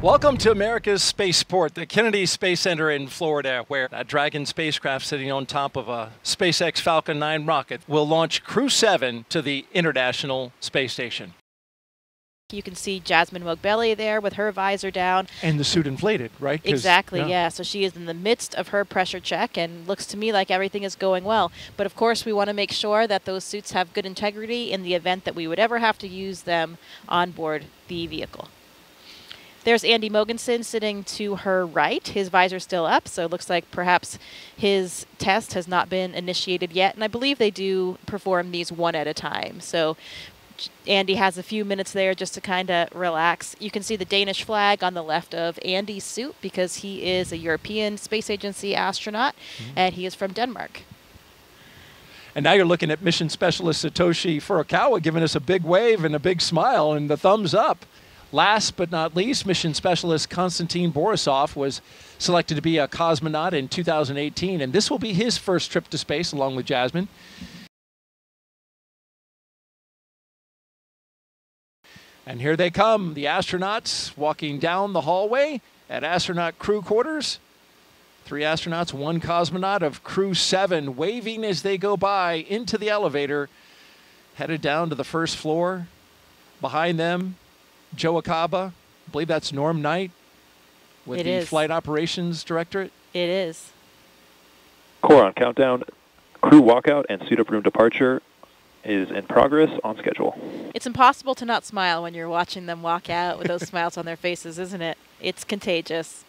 Welcome to America's spaceport, the Kennedy Space Center in Florida, where that Dragon spacecraft sitting on top of a SpaceX Falcon 9 rocket will launch Crew 7 to the International Space Station. You can see Jasmin Moghbeli there with her visor down. And the suit inflated, right? Exactly, yeah. So she is in the midst of her pressure check and looks to me like everything is going well. But of course, we want to make sure that those suits have good integrity in the event that we would ever have to use them on board the vehicle. There's Andy Mogensen sitting to her right. His visor's still up, so it looks like perhaps his test has not been initiated yet. And I believe they do perform these one at a time. So Andy has a few minutes there just to kind of relax. You can see the Danish flag on the left of Andy's suit because he is a European Space Agency astronaut, and he is from Denmark. And now you're looking at mission specialist Satoshi Furukawa giving us a big wave and a big smile and the thumbs up. Last but not least, mission specialist Konstantin Borisov was selected to be a cosmonaut in 2018, and this will be his first trip to space along with Jasmin. And here they come, the astronauts walking down the hallway at astronaut crew quarters. 3 astronauts, 1 cosmonaut of Crew 7 waving as they go by into the elevator, headed down to the first floor. Behind them, Joe Akaba, I believe that's Norm Knight with the Flight Operations Directorate. It is. Core on countdown. Crew walkout and suit up room departure is in progress on schedule. It's impossible to not smile when you're watching them walk out with those smiles on their faces, isn't it? It's contagious.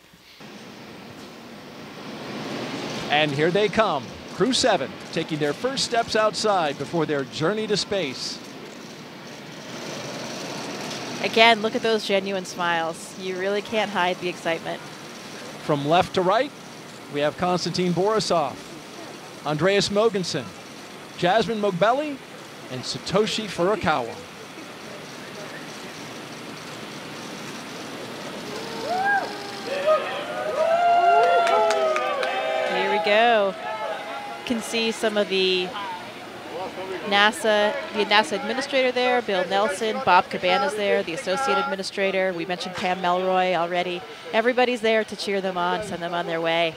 And here they come, Crew 7, taking their first steps outside before their journey to space. Again, look at those genuine smiles. You really can't hide the excitement. From left to right, we have Konstantin Borisov, Andreas Mogensen, Jasmin Moghbeli, and Satoshi Furukawa. Here we go. You can see some of the NASA administrator there, Bill Nelson, Bob Cabana's there, the associate administrator. We mentioned Pam Melroy already. Everybody's there to cheer them on, send them on their way.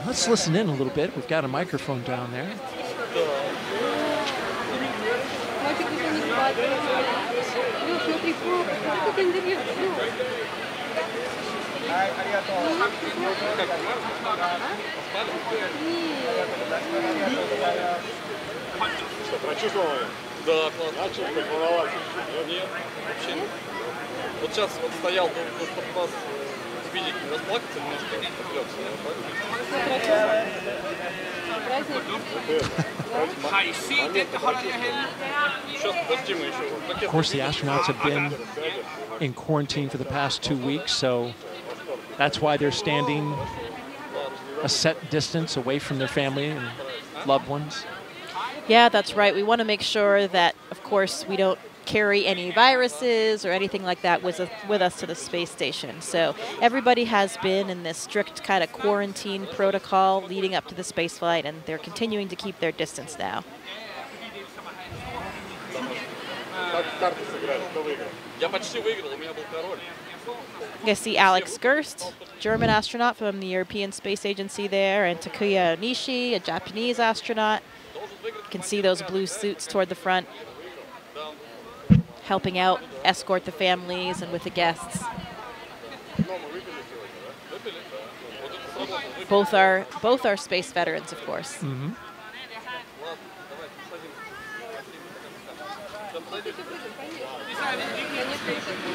Let's listen in a little bit. We've got a microphone down there. Прочувствовал? Да, классно. Начал кайфовать? Нет, вообще нет. Вот сейчас вот стоял, чтобы вас видеть, расплакаться немножко, отвлекся. Of course, the astronauts have been in quarantine for the past 2 weeks, so that's why they're standing a set distance away from their family and loved ones. Yeah, that's right. We want to make sure that, of course, we don't carry any viruses or anything like that with us to the space station. So everybody has been in this strict kind of quarantine protocol leading up to the space flight, and they're continuing to keep their distance now. You see Alex Gerst, German astronaut from the European Space Agency there, and Takuya Onishi, a Japanese astronaut. You can see those blue suits toward the front, helping out, escort the families and with the guests. Both are space veterans, of course. Mm-hmm.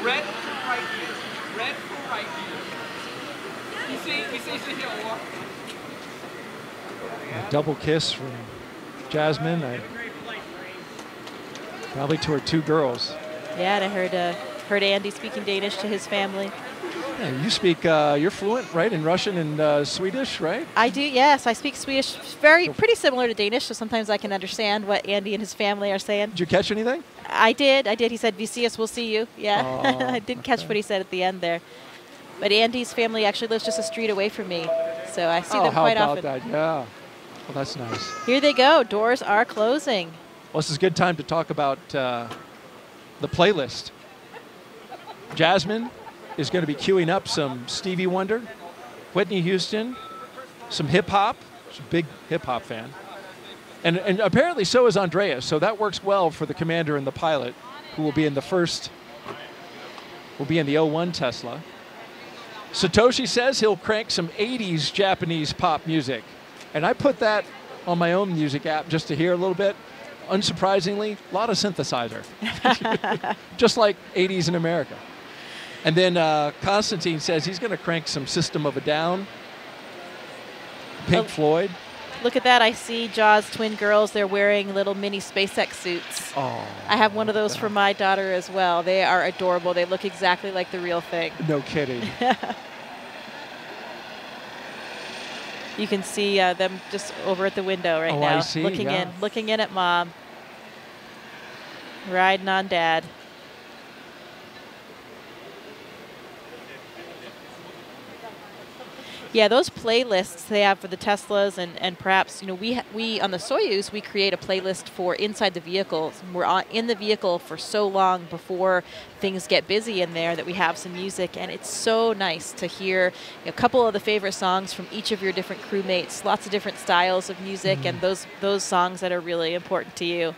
Red for right here. Red for right here. You see here. A double kiss from Jasmin, probably to her 2 girls. Yeah, and I heard Andy speaking Danish to his family. Yeah, you speak, you're fluent, right, in Russian and Swedish, right? I do, yes. I speak Swedish, pretty similar to Danish, so sometimes I can understand what Andy and his family are saying. Did you catch anything? I did. He said, "Vi ses, we'll see you." Yeah, oh, I did catch what he said at the end there. But Andy's family actually lives just a street away from me, so I see them quite often. How about that? Yeah. Well, that's nice. Here they go. Doors are closing. Well, this is a good time to talk about the playlist. Jasmin is going to be queuing up some Stevie Wonder, Whitney Houston, some hip-hop. She's a big hip-hop fan. And apparently so is Andreas, so that works well for the commander and the pilot, who will be in the O1 Tesla. Satoshi says he'll crank some 80s Japanese pop music. And I put that on my own music app just to hear a little bit. Unsurprisingly, a lot of synthesizer. Just like 80s in America. And then Konstantin says he's going to crank some System of a Down, Pink Floyd. Look at that. I see Jaws twin girls. They're wearing little mini SpaceX suits. Oh, I have one of those for my daughter as well. They are adorable. They look exactly like the real thing. No kidding. You can see them just over at the window right now. I see, looking in at Mom. Riding on Dad. Yeah, those playlists they have for the Teslas and perhaps, you know, we on the Soyuz, we create a playlist for inside the vehicle. We're in the vehicle for so long before things get busy in there that we have some music, and it's so nice to hear a couple of the favorite songs from each of your different crewmates, lots of different styles of music, and those songs that are really important to you.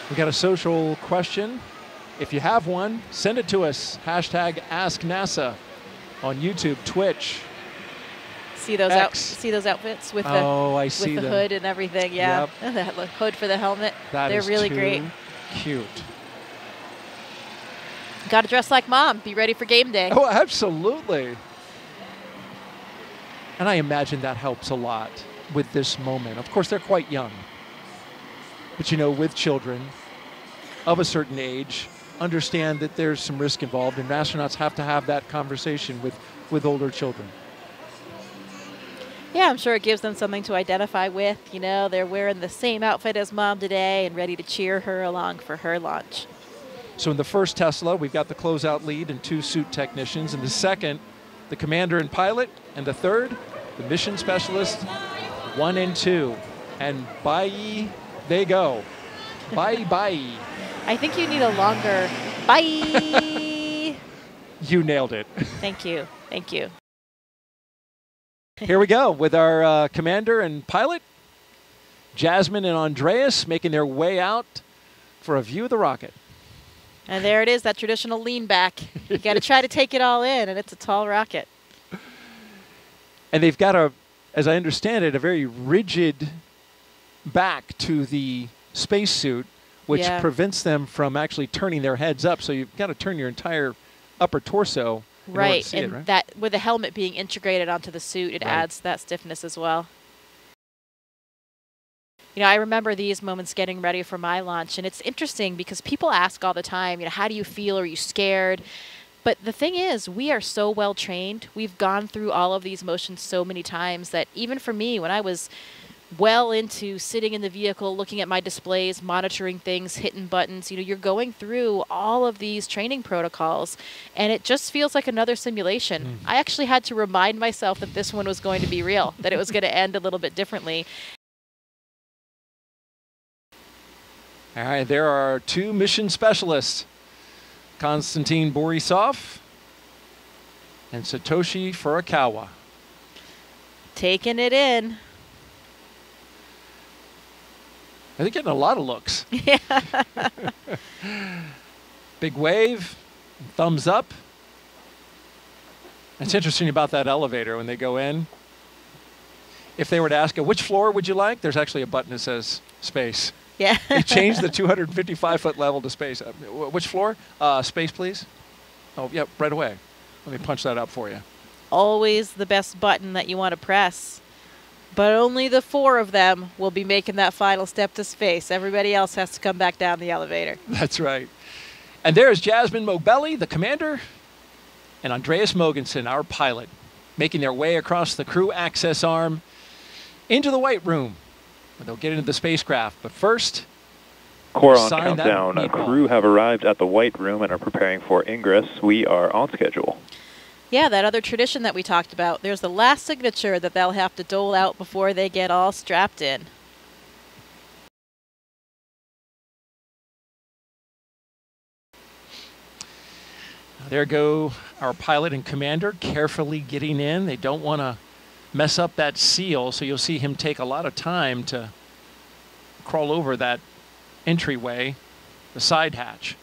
We got a social question. If you have one, send it to us. Hashtag AskNASA on YouTube, Twitch. See those outfits with the hood and everything. Yeah, yep. The hood for the helmet. They're really great. Cute. Got to dress like Mom. Be ready for game day. Oh, absolutely. And I imagine that helps a lot with this moment. Of course, they're quite young. But, you know, with children of a certain age, understand that there's some risk involved, and astronauts have to have that conversation with older children. Yeah, I'm sure it gives them something to identify with. You know, they're wearing the same outfit as Mom today and ready to cheer her along for her launch. So in the first Tesla, we've got the closeout lead and 2 suit technicians. In the second, the commander and pilot. And the third, the mission specialist, 1 and 2. And bye. They go. Bye, bye. I think you need a longer bye. You nailed it. Thank you. Thank you. Here we go with our commander and pilot, Jasmin and Andreas, making their way out for a view of the rocket. And there it is, that traditional lean back. You got to try to take it all in, and it's a tall rocket. And they've got as I understand it, a very rigid back to the spacesuit, which prevents them from actually turning their heads up. So you've got to turn your entire upper torso in order to see it, right? That with the helmet being integrated onto the suit, it adds that stiffness as well. You know, I remember these moments getting ready for my launch, and it's interesting because people ask all the time, you know, how do you feel? Are you scared? But the thing is, we are so well trained. We've gone through all of these motions so many times that even for me, when I was well into sitting in the vehicle, looking at my displays, monitoring things, hitting buttons, you know, you're going through all of these training protocols, and it just feels like another simulation. I actually had to remind myself that this one was going to be real, that it was going to end a little bit differently. All right, there are 2 mission specialists, Konstantin Borisov and Satoshi Furukawa. Taking it in. They're getting a lot of looks. Yeah. Big wave, thumbs up. It's interesting about that elevator when they go in. If they were to ask, which floor would you like? There's actually a button that says space. Yeah. They changed the 255-foot level to space. Which floor? Space, please. Oh, yep, right away. Let me punch that up for you. Always the best button that you want to press. But only the 4 of them will be making that final step to space. Everybody else has to come back down the elevator. That's right. And there's Jasmin Moghbeli, the commander, and Andreas Mogensen, our pilot, making their way across the crew access arm into the White Room, where they'll get into the spacecraft. But first, core on countdown. Crew have arrived at the White Room and are preparing for ingress. We are on schedule. Yeah, that other tradition that we talked about. There's the last signature that they'll have to dole out before they get all strapped in. There go our pilot and commander carefully getting in. They don't want to mess up that seal, so you'll see him take a lot of time to crawl over that entryway, the side hatch.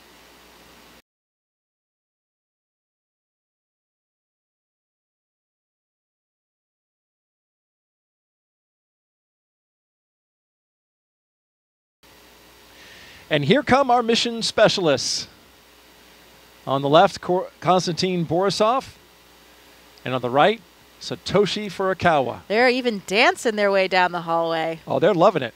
And here come our mission specialists. On the left, Konstantin Borisov, and on the right, Satoshi Furukawa. They're even dancing their way down the hallway. Oh, they're loving it.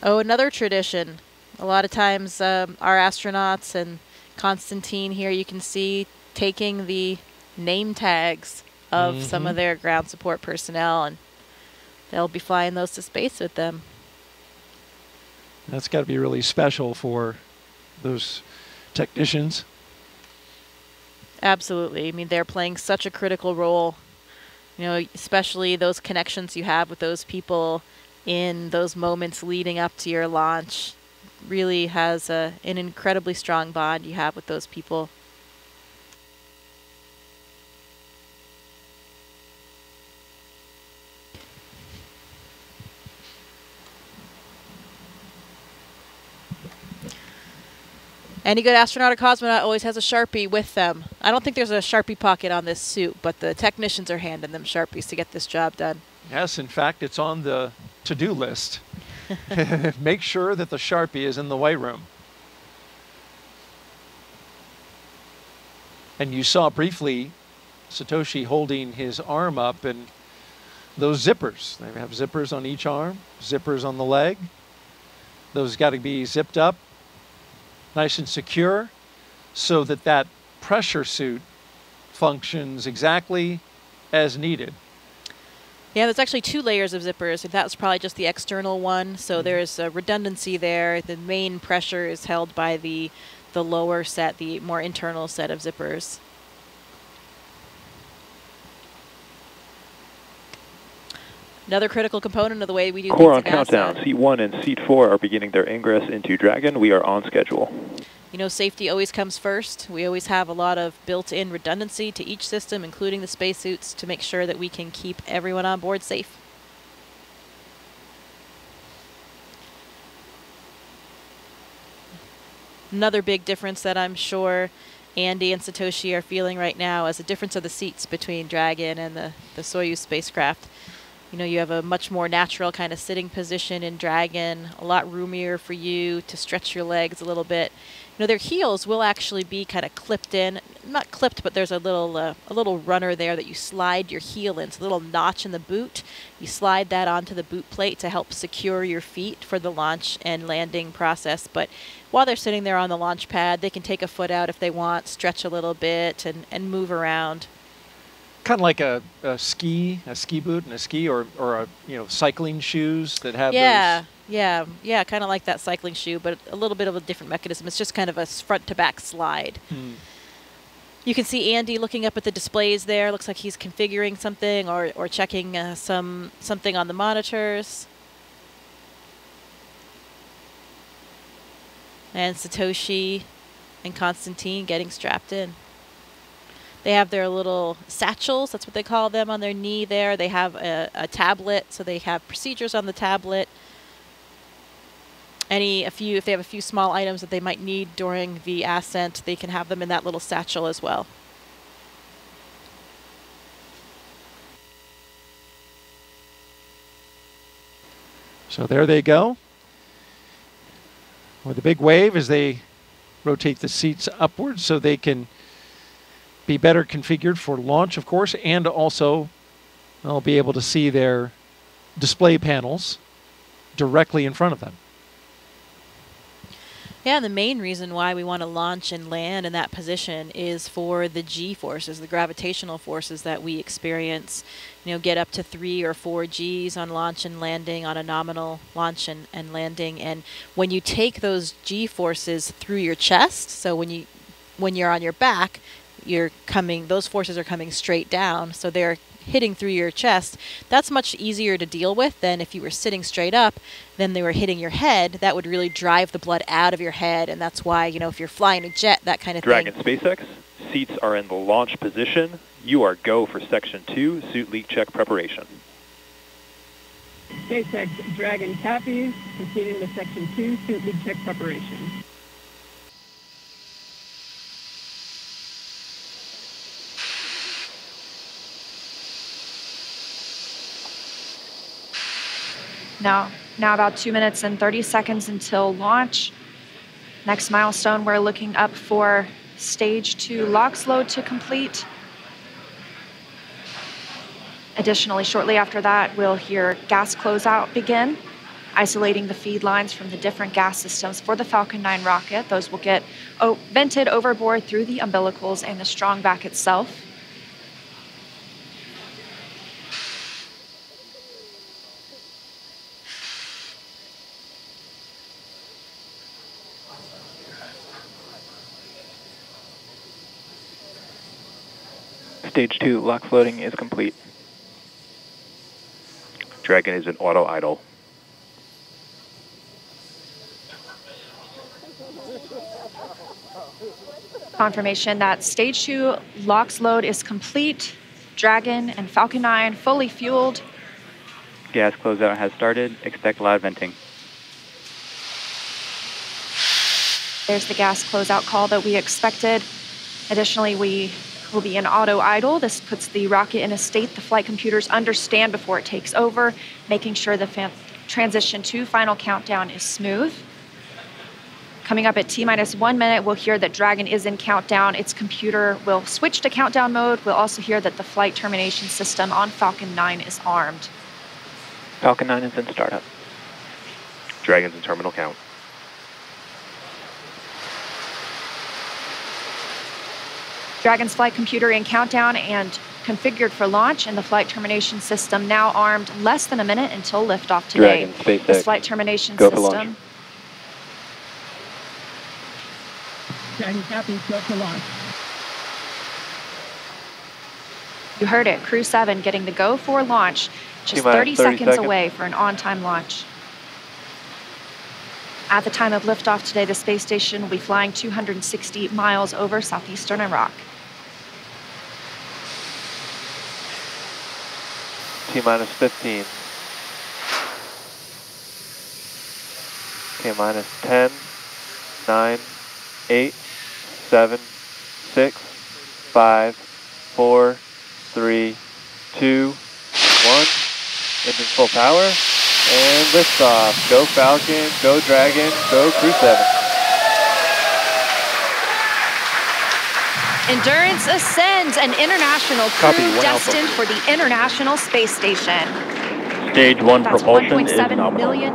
Oh, another tradition. A lot of times our astronauts and Konstantin here, you can see taking the name tags of some of their ground support personnel, and they'll be flying those to space with them. That's got to be really special for those technicians. Absolutely. I mean, they're playing such a critical role, you know, especially those connections you have with those people in those moments leading up to your launch. Really has an incredibly strong bond you have with those people. Any good astronaut or cosmonaut always has a Sharpie with them. I don't think there's a Sharpie pocket on this suit, but the technicians are handing them Sharpies to get this job done. Yes, in fact, it's on the to-do list. Make sure that the Sharpie is in the white room. And you saw briefly Satoshi holding his arm up, and those zippers. They have zippers on each arm, zippers on the leg. Those got to be zipped up, nice and secure, so that that pressure suit functions exactly as needed. Yeah, there's actually 2 layers of zippers. That was probably just the external one, so there's a redundancy there. The main pressure is held by the lower set, the more internal set of zippers. Another critical component of the way we do Core on things at countdown. NASA. Seat 1 and Seat 4 are beginning their ingress into Dragon. We are on schedule. You know, safety always comes first. We always have a lot of built-in redundancy to each system, including the spacesuits, to make sure that we can keep everyone on board safe. Another big difference that I'm sure Andy and Satoshi are feeling right now is the difference of the seats between Dragon and the Soyuz spacecraft. You know, you have a much more natural kind of sitting position in Dragon, a lot roomier for you to stretch your legs a little bit. You know, their heels will actually be kind of clipped in. Not clipped, but there's a little runner there that you slide your heel in. It's a little notch in the boot. You slide that onto the boot plate to help secure your feet for the launch and landing process. But while they're sitting there on the launch pad, they can take a foot out if they want, stretch a little bit, and move around. Kind of like a ski boot and a ski, or a, you know, cycling shoes that have those. Yeah, kind of like that cycling shoe, but a little bit of a different mechanism. It's just kind of a front to back slide. You can see Andy looking up at the displays there. Looks like he's configuring something or checking something on the monitors. And Satoshi and Konstantin getting strapped in. They have their little satchels, that's what they call them, on their knee there. They have a tablet, so they have procedures on the tablet. If they have a few small items that they might need during the ascent, they can have them in that little satchel as well. So there they go. With a big wave as they rotate the seats upwards so they can be better configured for launch, of course, and also they'll be able to see their display panels directly in front of them. Yeah, the main reason why we want to launch and land in that position is for the G forces, the gravitational forces that we experience. You know, get up to 3 or 4 Gs on launch and landing, on a nominal launch and landing. And when you take those G forces through your chest, so when you're on your back, those forces are coming straight down, so they're hitting through your chest. That's much easier to deal with than if you were sitting straight up, then they were hitting your head. That would really drive the blood out of your head, and that's why, you know, if you're flying a jet, that kind of Dragon thing. SpaceX, seats are in the launch position. You are go for Section 2, suit leak check preparation. SpaceX Dragon copies, proceeding to Section 2, suit leak check preparation. Now about 2 minutes and 30 seconds until launch. Next milestone, we're looking up for stage 2 LOX load to complete. Additionally, shortly after that, we'll hear gas closeout begin, isolating the feed lines from the different gas systems for the Falcon 9 rocket. Those will get vented overboard through the umbilicals and the strong back itself. Stage 2 LOX loading is complete. Dragon is in auto idle. Confirmation that stage 2 LOX load is complete. Dragon and Falcon 9 fully fueled. Gas closeout has started. Expect loud venting. There's the gas closeout call that we expected. Additionally, we will be in auto idle. This puts the rocket in a state the flight computers understand before it takes over, making sure the transition to final countdown is smooth. Coming up at T-minus 1 minute, we'll hear that Dragon is in countdown. Its computer will switch to countdown mode. We'll also hear that the flight termination system on Falcon 9 is armed. Falcon 9 is in startup. Dragon's in terminal count. Dragon's flight computer in countdown and configured for launch, and the flight termination system now armed. Less than a minute until liftoff today. Dragon, SpaceX, this flight termination go for system. launch. Dragon copies, go for launch. You heard it, Crew 7 getting the go for launch, just 30 seconds away for an on-time launch. At the time of liftoff today, the space station will be flying 260 miles over southeastern Iraq. T-minus 15. K-minus 10, 9, 8, 7, 6, 5, 4, 3, 2, 1. Engine full power. And liftoff. Go Falcon, go Dragon, go Crew 7. Endurance ascends, an international crew destined for the International Space Station. Stage 1 That's propulsion is 1.7 nominal. million.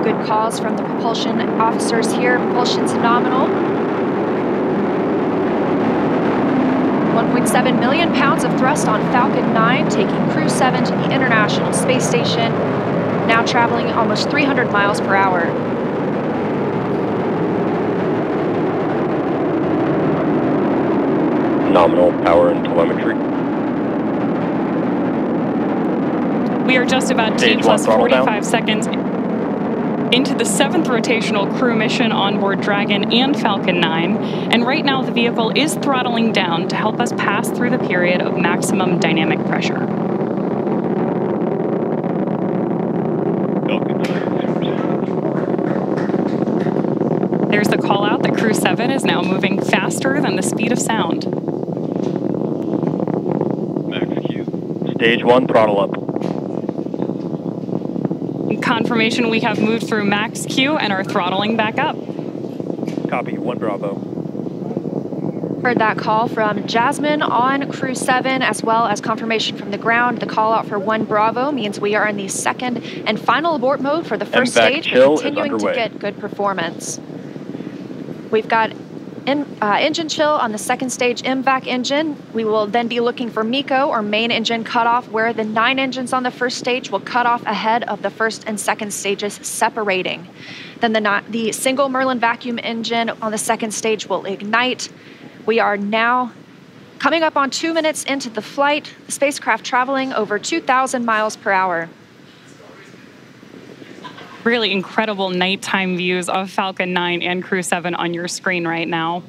Good calls from the propulsion officers here. Propulsion's nominal. 1.7 million pounds of thrust on Falcon 9, taking Crew 7 to the International Space Station, now traveling almost 300 miles per hour. Nominal power and telemetry. We are just about T plus 45 seconds into the 7th rotational crew mission on board Dragon and Falcon 9, and right now the vehicle is throttling down to help us pass through the period of maximum dynamic pressure. There's the call out that Crew 7 is now moving faster than the speed of sound. Max Q. Stage 1 throttle up. Confirmation we have moved through max Q and are throttling back up. Copy, 1 Bravo. Heard that call from Jasmin on Crew 7, as well as confirmation from the ground. The call out for 1 Bravo means we are in the second and final abort mode for the first stage, but continuing to get good performance. We've got engine chill on the second stage MVAC engine. We will then be looking for MECO, or main engine cutoff, where the 9 engines on the first stage will cut off ahead of the first and second stages separating. Then the single Merlin vacuum engine on the second stage will ignite. We are now coming up on 2 minutes into the flight, the spacecraft traveling over 2,000 miles per hour. Really incredible nighttime views of Falcon 9 and Crew 7 on your screen right now.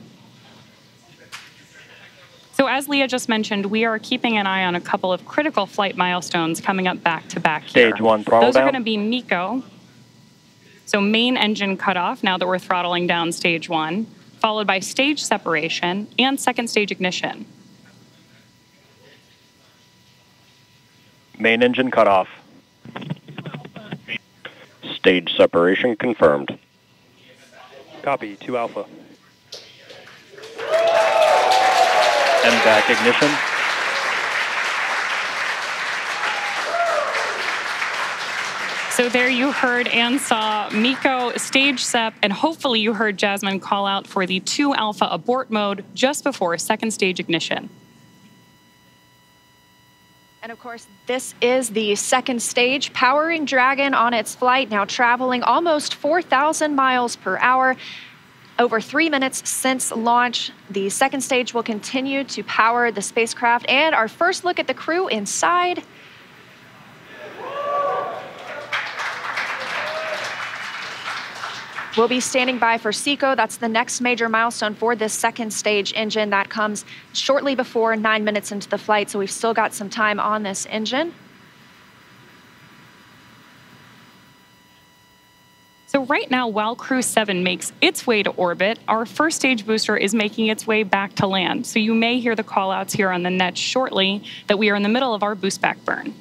So as Leah just mentioned, we are keeping an eye on a couple of critical flight milestones coming up back to back here. Stage 1 throttle Those down. are going to be MECO. So main engine cutoff, now that we're throttling down stage 1, followed by stage separation and second stage ignition. Main engine cutoff. Stage separation confirmed. Copy, 2 Alpha. MVAC ignition. So there you heard and saw MECO, stage sep, and hopefully you heard Jasmin call out for the 2 Alpha abort mode just before second stage ignition. And of course, this is the second stage, powering Dragon on its flight, now traveling almost 4,000 miles per hour. Over 3 minutes since launch, the second stage will continue to power the spacecraft, and our first look at the crew inside. We'll be standing by for SECO. That's the next major milestone for this second stage engine. That comes shortly before 9 minutes into the flight, so we've still got some time on this engine. So right now, while Crew 7 makes its way to orbit, our first stage booster is making its way back to land. So you may hear the call-outs here on the net shortly that we are in the middle of our boost back burn.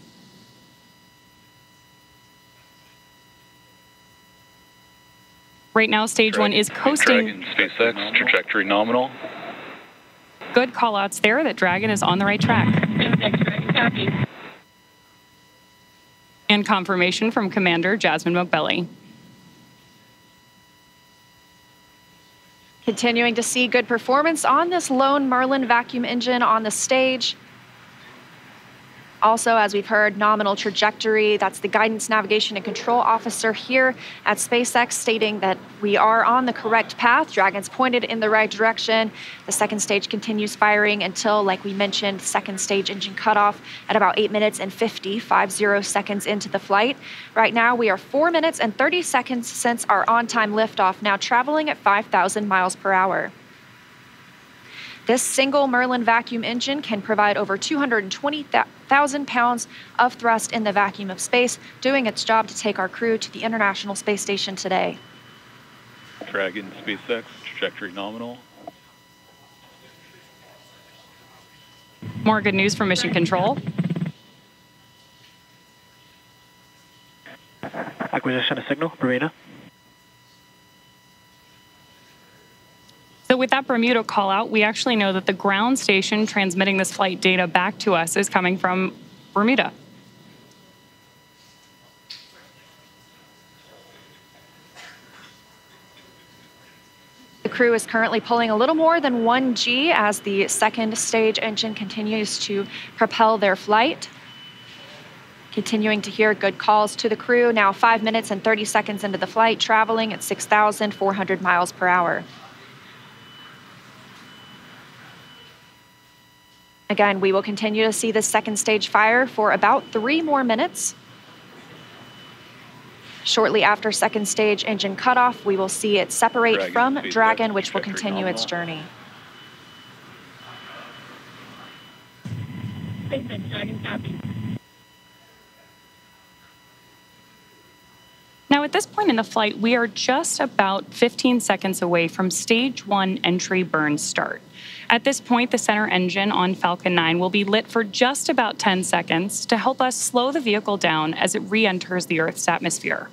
Right now, stage 1 is coasting. Dragon, SpaceX, trajectory nominal. Good call-outs there that Dragon is on the right track. And confirmation from Commander Jasmin Moghbeli. Continuing to see good performance on this lone Merlin vacuum engine on the stage. Also, as we've heard, nominal trajectory. That's the guidance, navigation, and control officer here at SpaceX stating that we are on the correct path. Dragon's pointed in the right direction. The second stage continues firing until, like we mentioned, second stage engine cutoff at about 8 minutes and 50 seconds into the flight. Right now, we are 4 minutes and 30 seconds since our on-time liftoff, now traveling at 5,000 miles per hour. This single Merlin vacuum engine can provide over 220,000 pounds of thrust in the vacuum of space, doing its job to take our crew to the International Space Station today. Dragon, SpaceX, trajectory nominal. More good news from Mission Control. Acquisition of signal, Bermuda. So with that Bermuda call out, we actually know that the ground station transmitting this flight data back to us is coming from Bermuda. The crew is currently pulling a little more than 1 G as the second stage engine continues to propel their flight. Continuing to hear good calls to the crew, now 5 minutes and 30 seconds into the flight, traveling at 6,400 miles per hour. Again, we will continue to see this second stage fire for about 3 more minutes. Shortly after second stage engine cutoff, we will see it separate from Dragon, which will continue its journey. Now, at this point in the flight, we are just about 15 seconds away from stage 1 entry burn start. At this point, the center engine on Falcon 9 will be lit for just about 10 seconds to help us slow the vehicle down as it re-enters the Earth's atmosphere.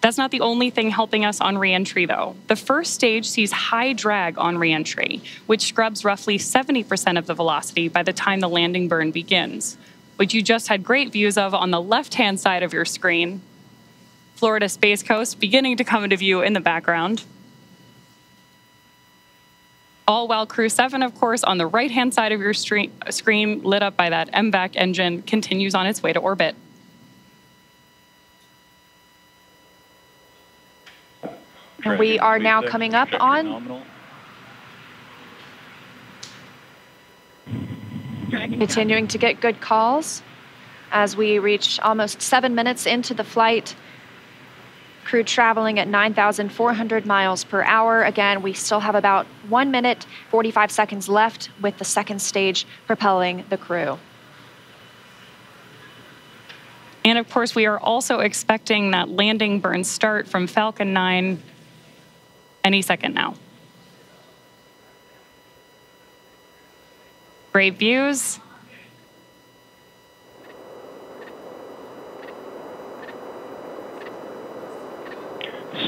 That's not the only thing helping us on re-entry, though. The first stage sees high drag on re-entry, which scrubs roughly 70% of the velocity by the time the landing burn begins, which you just had great views of on the left-hand side of your screen. Florida Space Coast beginning to come into view in the background. All while Crew 7, of course, on the right-hand side of your screen, lit up by that MVAC engine, continues on its way to orbit. We are now coming up on Nominal. continuing to get good calls as we reach almost 7 minutes into the flight. Crew traveling at 9,400 miles per hour. Again, we still have about 1 minute, 45 seconds left with the second stage propelling the crew. And of course, we are also expecting that landing burn start from Falcon 9 any second now. Great views.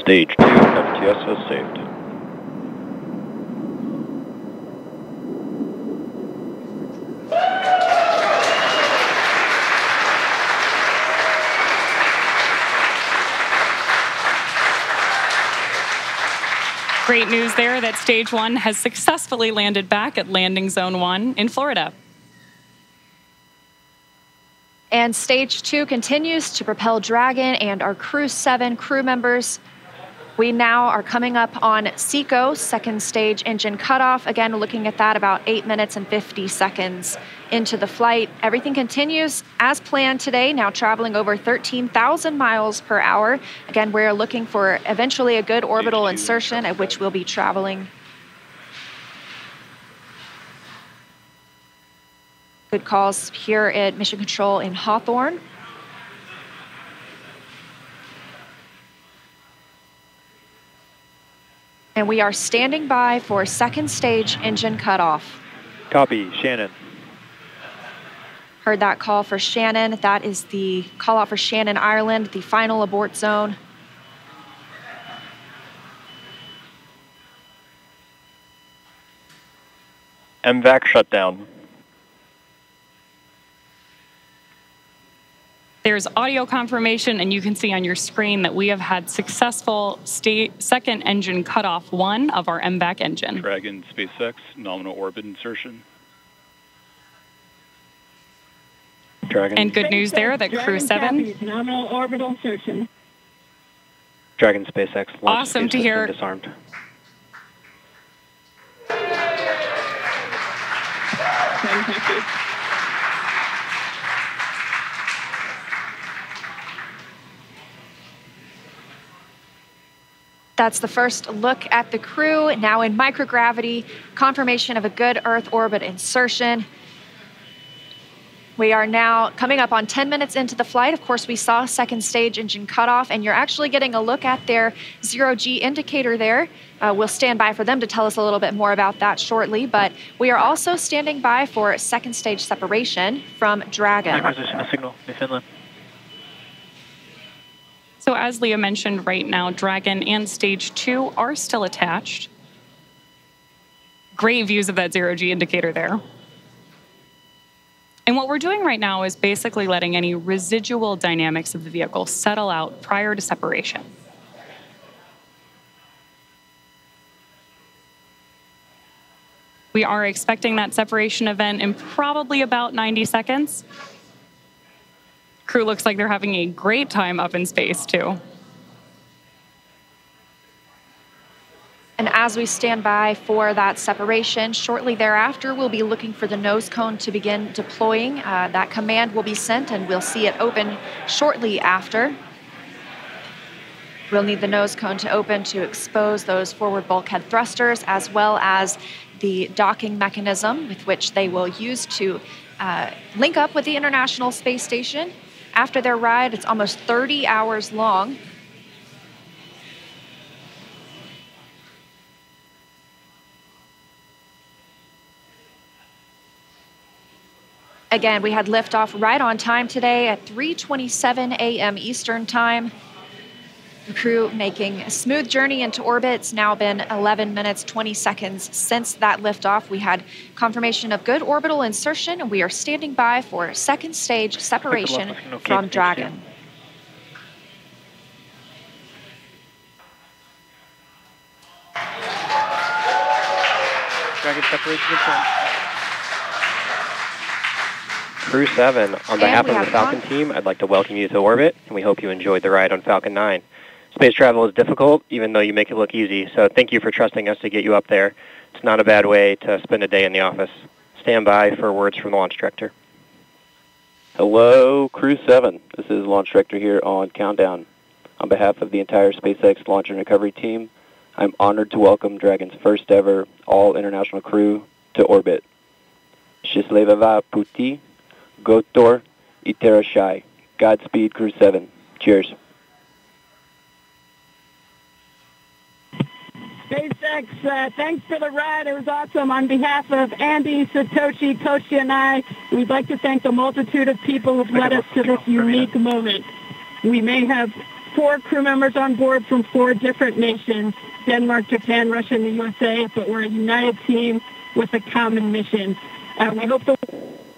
Stage 2 FTS has saved. Great news there that Stage 1 has successfully landed back at Landing Zone 1 in Florida. And Stage 2 continues to propel Dragon and our Crew 7 crew members. We now are coming up on SECO, second stage engine cutoff. Again, looking at that about 8 minutes and 50 seconds into the flight. Everything continues as planned today, now traveling over 13,000 miles per hour. Again, we're looking for eventually a good orbital insertion at which we'll be traveling. Good calls here at Mission Control in Hawthorne. And we are standing by for second stage engine cutoff. Copy, Shannon. Heard that call for Shannon. That is the call out for Shannon, Ireland, the final abort zone. MVAC shutdown. There's audio confirmation, and you can see on your screen that we have had successful second engine cutoff 1 of our MVAC engine. Dragon SpaceX nominal orbit insertion. Dragon. And good news there that Crew 7. Nominal orbital insertion. Dragon SpaceX launch Awesome to hear. Disarmed. Fantastic. That's the first look at the crew, now in microgravity, confirmation of a good Earth orbit insertion. We are now coming up on 10 minutes into the flight. Of course, we saw second stage engine cutoff, and you're actually getting a look at their zero-G indicator there. We'll stand by for them to tell us a little bit more about that shortly, but we are also standing by for second stage separation from Dragon. Acquisition of signal in Finland. So as Leah mentioned, right now, Dragon and Stage 2 are still attached. Great views of that zero-G indicator there. And what we're doing right now is basically letting any residual dynamics of the vehicle settle out prior to separation. We are expecting that separation event in probably about 90 seconds. Crew looks like they're having a great time up in space, too. And as we stand by for that separation, shortly thereafter, we'll be looking for the nose cone to begin deploying. That command will be sent, and we'll see it open shortly after. We'll need the nose cone to open to expose those forward bulkhead thrusters, as well as the docking mechanism with which they will use to link up with the International Space Station. After their ride, it's almost 30 hours long. Again, we had liftoff right on time today at 3:27 a.m. Eastern Time. The crew making a smooth journey into orbit. It's now been 11 minutes, 20 seconds since that liftoff. We had confirmation of good orbital insertion, and we are standing by for second stage separation from Dragon. Dragon separation confirmed. Crew 7, on behalf of the Falcon team, I'd like to welcome you to orbit, and we hope you enjoyed the ride on Falcon 9. Space travel is difficult, even though you make it look easy, so thank you for trusting us to get you up there. It's not a bad way to spend a day in the office. Stand by for words from the launch director. Hello, Crew 7. This is Launch Director here on Countdown. On behalf of the entire SpaceX Launch and Recovery team, I'm honored to welcome Dragon's first ever all-international crew to orbit. Счастливого пути, Gotor, Iterashai. Godspeed, Crew 7. Cheers. SpaceX, thanks for the ride. It was awesome. On behalf of Andy, Satoshi, Koshi, and I, we'd like to thank the multitude of people who've led us to this unique moment. We may have 4 crew members on board from 4 different nations, Denmark, Japan, Russia, and the USA, but we're a united team with a common mission. We hope the work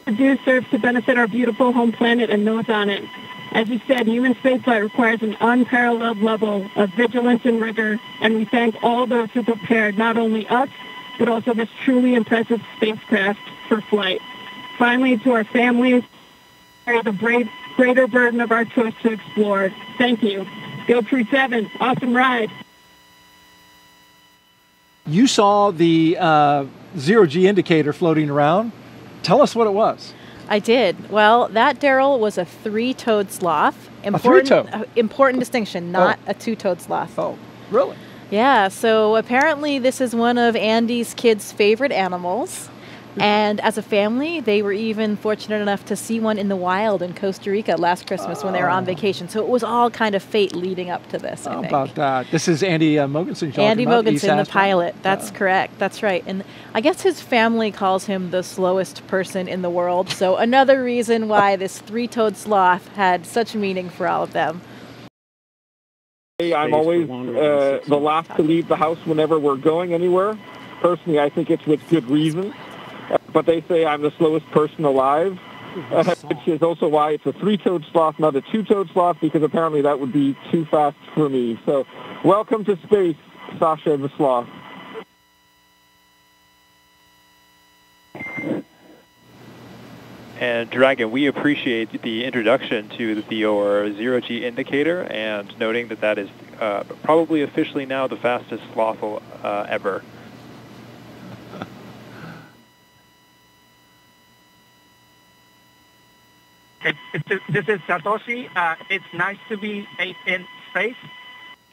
we do serves to benefit our beautiful home planet and those on it. As you said, human spaceflight requires an unparalleled level of vigilance and rigor, and we thank all those who prepared not only us, but also this truly impressive spacecraft for flight. Finally, to our families, carry the greater burden of our choice to explore. Thank you. Go Crew 7. Awesome ride. You saw the zero-G indicator floating around. Tell us what it was. I did. Well, that, Daryl, was a 3-toed sloth. Important distinction, not a 2-toed sloth. Oh, really? Yeah, so apparently this is one of Andy's kids' favorite animals. And as a family, they were even fortunate enough to see one in the wild in Costa Rica last Christmas when they were on vacation. So it was all kind of fate leading up to this, I think. How about that? This is Andy Mogensen. Andy Mogensen, the pilot. That's correct. That's right. And I guess his family calls him the slowest person in the world. So another reason why this 3-toed sloth had such meaning for all of them. I'm always the last to leave the house whenever we're going anywhere. Personally, I think it's with good reason. But they say I'm the slowest person alive, which is also why it's a 3-toed sloth, not a 2-toed sloth, because apparently that would be too fast for me. So welcome to space, Sasha the sloth. And Dragon, we appreciate the introduction to your zero-G indicator and noting that that is probably officially now the fastest sloth ever. This is Satoshi. It's nice to be in space,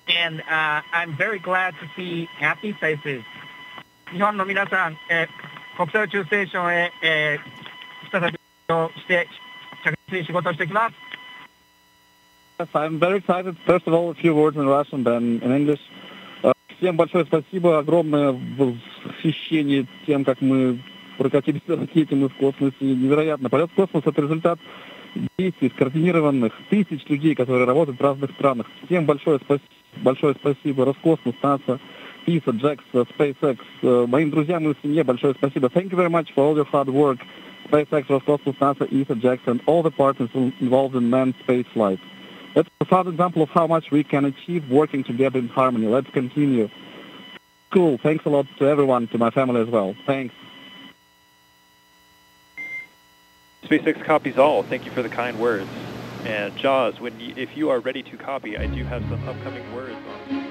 and I'm very glad to see happy faces. 日本の皆さん、国際宇宙ステーションへ、再びして着実に仕事をしてきます。 Yes, I'm very excited. First of all, a few words in Russian, then in English. Всем большое спасибо, огромное восхищение тем, как мы прокатились на ракете, мы в космосе. Невероятно. Полет в космос — это результат действий скоординированных тысяч людей, которые работают в разных странах. Всем большое спасибо. Roscosmos, NASA, ESA, JAXA, SpaceX. Моим друзьям и семье большое спасибо. Thank you very much for all your hard work. SpaceX, Roscosmos, NASA, ESA, JAXA, and all the partners involved in manned space flight. That's a proud example of how much we can achieve working together in harmony. Let's continue. Cool. Thanks a lot to everyone, to my family as well. Thanks. SpaceX copies all. Thank you for the kind words. And Jaws, if you are ready to copy, I do have some upcoming words on.